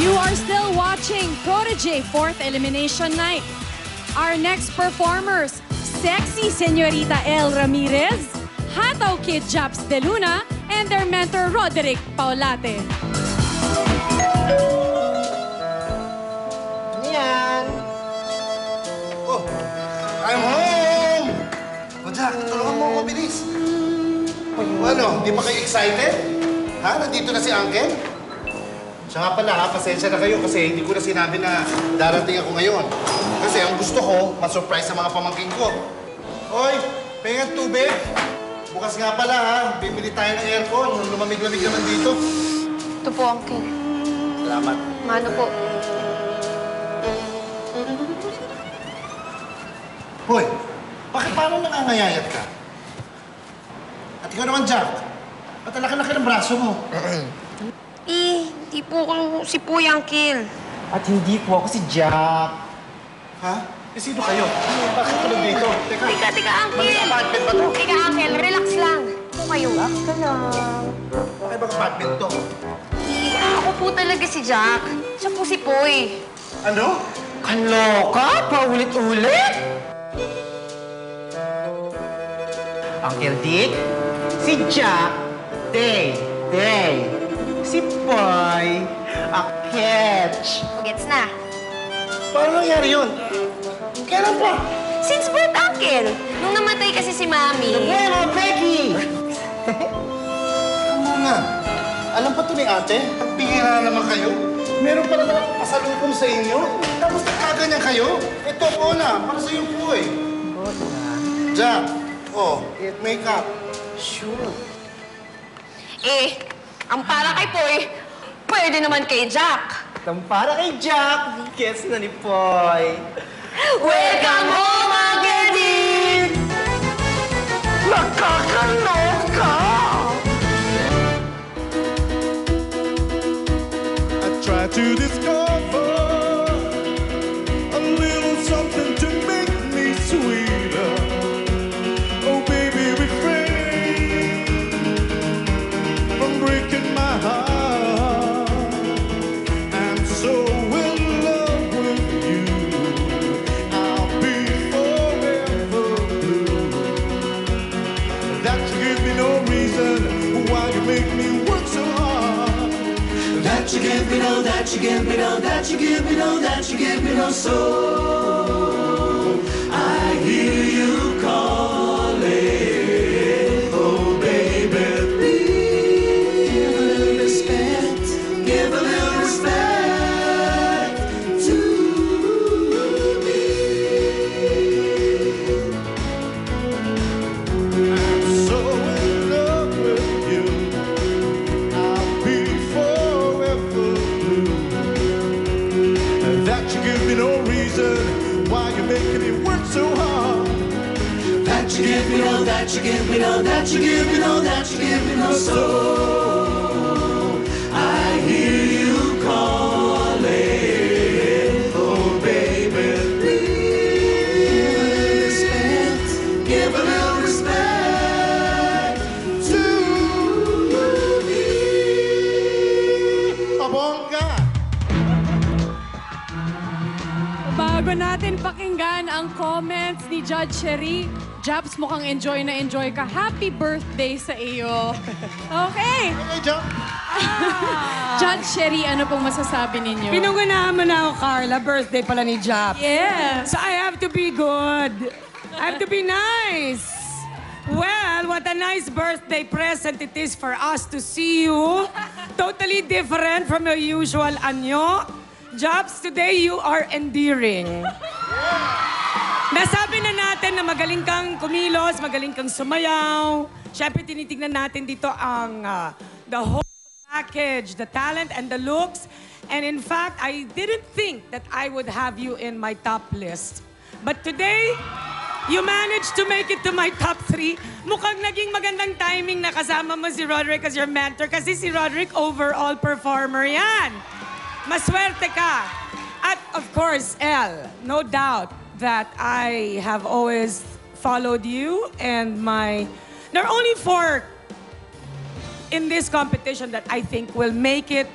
You are still watching Protege 4th Elimination Night. Our next performers, sexy Señorita El Ramirez, Hataw Kid Japs De Luna, and their mentor Roderick Paulate. Yan. Oh, I'm home! O Jack, tulungan mo ako, bilis. Ano, di pa kayo excited? Ha? Nandito na si Uncle? Siya nga pala ha, pasensya na kayo kasi hindi ko na sinabi na darating ako ngayon. Kasi ang gusto ko, ma-surprise sa mga pamangkin ko. Hoy, pengen tubig? Bukas nga pala ha, bibili tayo ng aircon. Lumamig-lamig naman dito. Ito po, Uncle. Salamat. Mano po. Hoy, bakit parang nangangayayat ka? At ikaw naman, Jack. Ba't laki-laki ng braso mo? Hindi po ako si Puy, Uncle. At hindi po ako si Jack. Ha? Eh, sino kayo? Bakit ka dito? Teka. Teka, Uncle. Mag-apartment ba to? Teka, Uncle. Relax lang. Po kayo. Relax ka lang. Ay, bang apartment to? Ako po talaga si Jack. Siya po si Puy. Ano? Kaloka? Paulit-ulit? Uncle Dick, si Jack, Day, si Boy, a catch. Gets na. Paano nangyari yun? Kailan pa? Since birth, Uncle. Nung namatay kasi si Mami. Bueno, Becky! Ano nga? Alam pa to ni ate? Pagbihira naman kayo. Meron pa naman akong pasalubong sa inyo. Tapos nakaganyan kayo. Ito po na, para sa iyo po eh. Jack, makeup. Sure. Ang para kay Puy, pwede naman kay Jack. Para kay Jack, gets na ni Poy. Welcome home, Uncle Dick! Nakakaloka! I try to discover a little something to make me sweeter. Oh, baby, refrain from breaking my heart. I'm so in love with you. I'll be forever blue. That you give me no reason why you make me work so hard. That you give me no, that you give me no, that you give me no, that you give me no soul. I hear you calling, oh baby, please give a little respect, give a little respect to me. I'm so in love with you. I'll be forever blue. That you give me no reason why you're making me work so hard. That you give me no, that you give me no, that you give me no, that you give me no soul. I hear you calling, oh baby, please give a little respect to me. Abongga! Bago natin pakinggan ang comments ni Judge Sherry, Japs, mukhang enjoy na enjoy ka. Happy birthday sa iyo. Okay. Okay, Jack. Judge Sherry, ano pong masasabi ninyo? Pinungunahan mo na ako, Carla. Birthday pala ni Jap. Yes. So I have to be good. I have to be nice. Well, what a nice birthday present it is for us to see you. Totally different from your usual anyo. Japs, today you are endearing. Nasabi na natin na magaling kang kumilos, magaling kang sumayaw. Siyempre, tinitignan natin dito ang the whole package, the talent and the looks. And in fact, I didn't think that I would have you in my top list. But today, you managed to make it to my top 3. Mukhang naging magandang timing na kasama mo si Roderick as your mentor kasi si Roderick overall performer yan. Maswerte ka. At of course, Elle, no doubt that I have always followed you and there are only 4 in this competition that I think will make it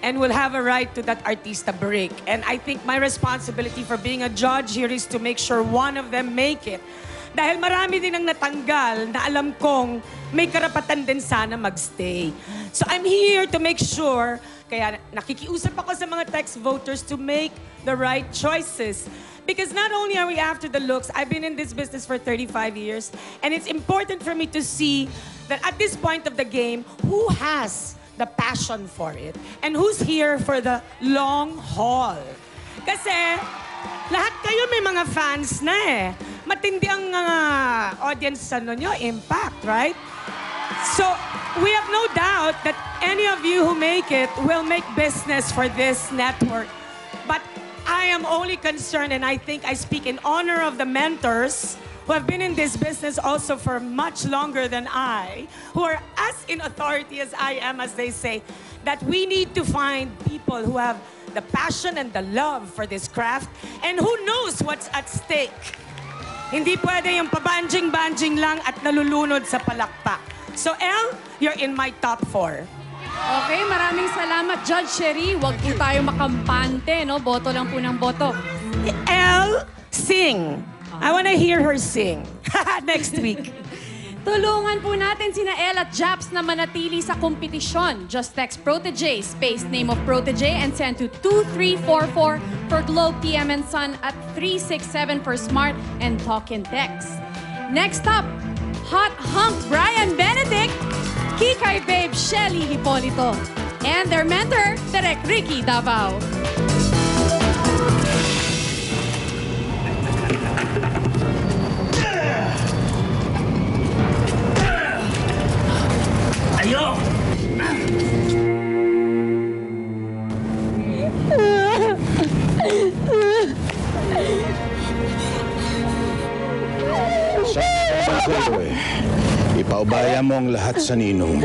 and will have a right to that artista break. And I think my responsibility for being a judge here is to make sure one of them make it. Dahil marami din ang natanggal na alam kong may karapatan din sana magstay. So I'm here to make sure, kaya nakikiusap ako sa mga text voters to make the right choices. Because not only are we after the looks, I've been in this business for 35 years, and it's important for me to see that at this point of the game, who has the passion for it and who's here for the long haul. Kasi lahat kayo may mga fans na eh. Matindi ang audience nyo, impact, right? So, we have no doubt that any of you who make it will make business for this network. But I am only concerned, and I think I speak in honor of the mentors who have been in this business also for much longer than I, who are as in authority as I am, as they say, that we need to find people who have the passion and the love for this craft, and who knows what's at stake. Hindi pwede yung pabanjing-banjing lang at nalulunod sa palakpak. So, Elle, you're in my top 4. Okay, maraming salamat, Judge Sherry. Huwag po tayo makampante, no? Boto lang po ng boto. Elle, sing. I wanna hear her sing. Next week. Tulungan po natin sina Elle at Japs na manatili sa kompetisyon. Just text Protege, space name of Protege, and send to 2344 for Globe, PM, and Sun at 367 for Smart and Talk and Text. Next up, Hot Hunk Brian Benedict, Kikay Babe Shelly Hipolito, and their mentor, Direk Ricky Davao. Ayo! Sa'yo eh. Ipaubaya mo ang lahat sa ninong.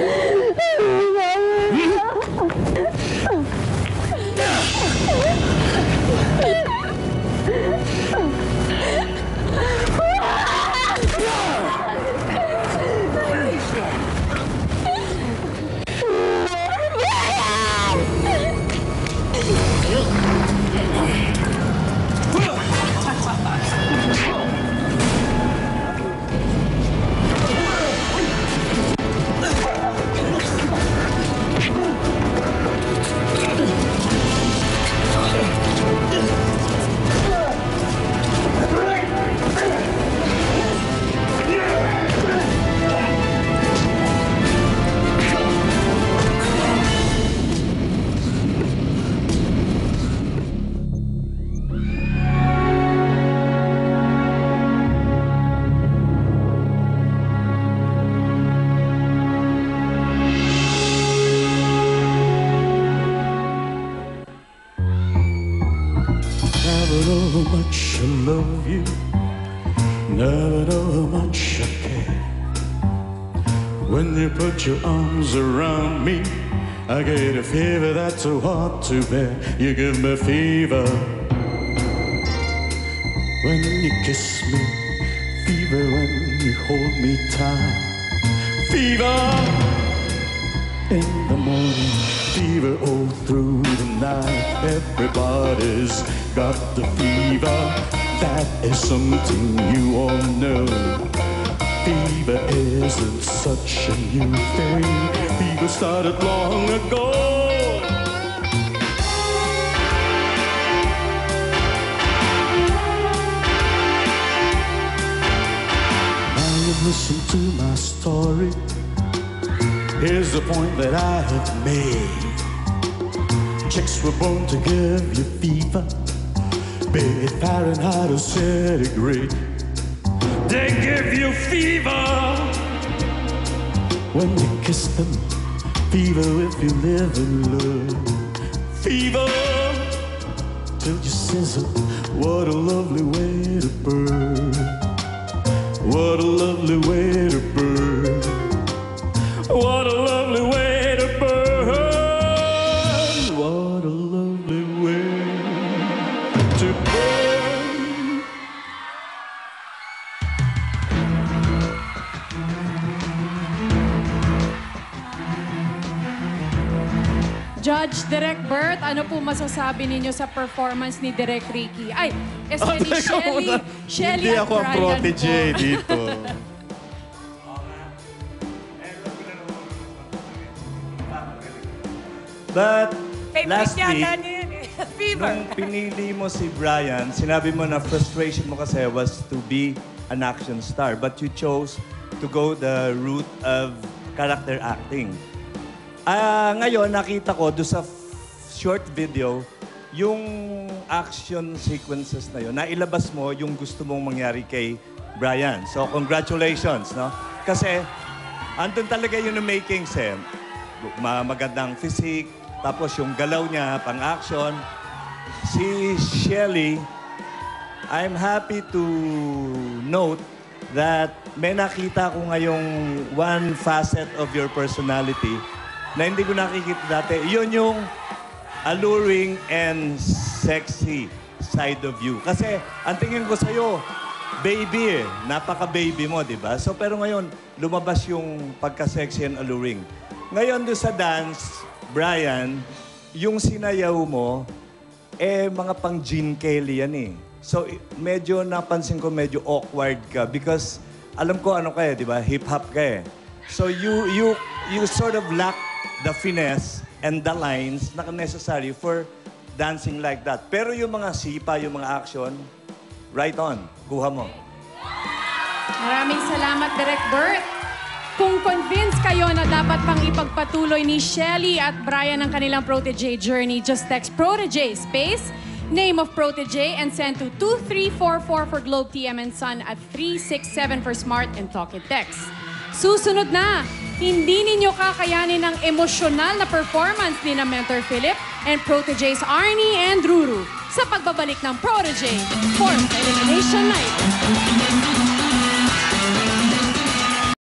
Never know how much I love you. Never know how much I care. When you put your arms around me, I get a fever that's so hard to bear. You give me fever when you kiss me, fever when you hold me tight, fever in the morning, fever all through the night. Everybody's got the fever. That is something you all know. Fever isn't such a new thing. Fever started long ago. Now you've listened to my story. Here's the point that I have made. Chicks were born to give you fever, be it Fahrenheit or centigrade. They give you fever when you kiss them, fever if you live in love, fever till you sizzle. What a lovely way to burn, what a lovely way to burn, what a lovely way to burn, what a lovely way to burn. Judge Direk Bert, ano po masasabi ninyo sa performance ni Direk Ricky? Ay, ni Shelly Hindi at ako ang Brian protege po. dito. But Favorite last yata week, niya yan eh. Fever. nung pinili mo si Brian, sinabi mo na frustration mo kasi was to be an action star. But you chose to go the route of character acting. Ngayon, nakita ko doon sa short video, yung action sequences na yun, nailabas mo yung gusto mong mangyari kay Brian. So, congratulations, no? Kasi, andun talaga yun yung makings, eh. Magandang physique, tapos yung galaw niya, pang-action. Si Shelly, I'm happy to note that may nakita ko ngayong one facet of your personality na hindi ko nakikita dati. Yun yung alluring and sexy side of you. Kasi ang tingin ko sa'yo, baby eh. Napaka-baby mo, di ba? So, pero ngayon, lumabas yung pagka-sexy and alluring. Ngayon doon sa dance, Brian, yung sinayaw mo, mga pang Gene Kelly yan eh. So, medyo napansin ko medyo awkward ka because alam ko ano ka eh, di ba? Hip-hop ka eh. So, you sort of lack the finesse and the lines na necessary for dancing like that. Pero yung mga sipa, yung mga action, right on. Kuha mo. Maraming salamat, Direk Bert. Kung convinced kayo na dapat pang ipagpatuloy ni Shelly at Brian ang kanilang protege journey, just text protege space, name of protege, and send to 2344 for Globe TM and Sun at 367 for Smart and Talk and Text. Susunod na, hindi ninyo kakayanin ang emosyonal na performance ni na Mentor Philip and proteges Arnie and Ruru sa pagbabalik ng Protege 4th Elimination Night.